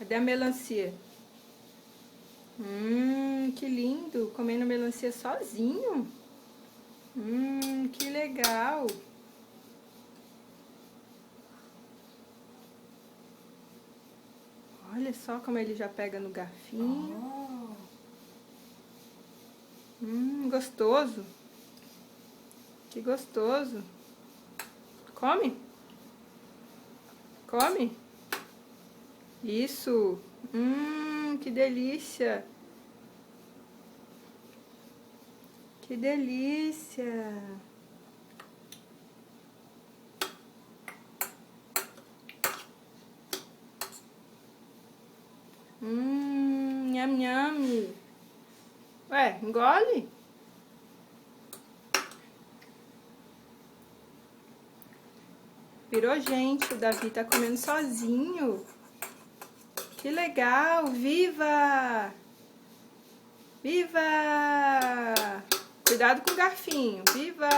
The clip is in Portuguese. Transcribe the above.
Cadê a melancia? Que lindo! Comendo melancia sozinho. Que legal! Olha só como ele já pega no garfinho. Gostoso. Que gostoso. Come? Come? Isso. Que delícia. Que delícia. Nham, nham. Ué, engole? Virou gente, o Davi tá comendo sozinho. Que legal, viva! Viva! Cuidado com o garfinho, viva!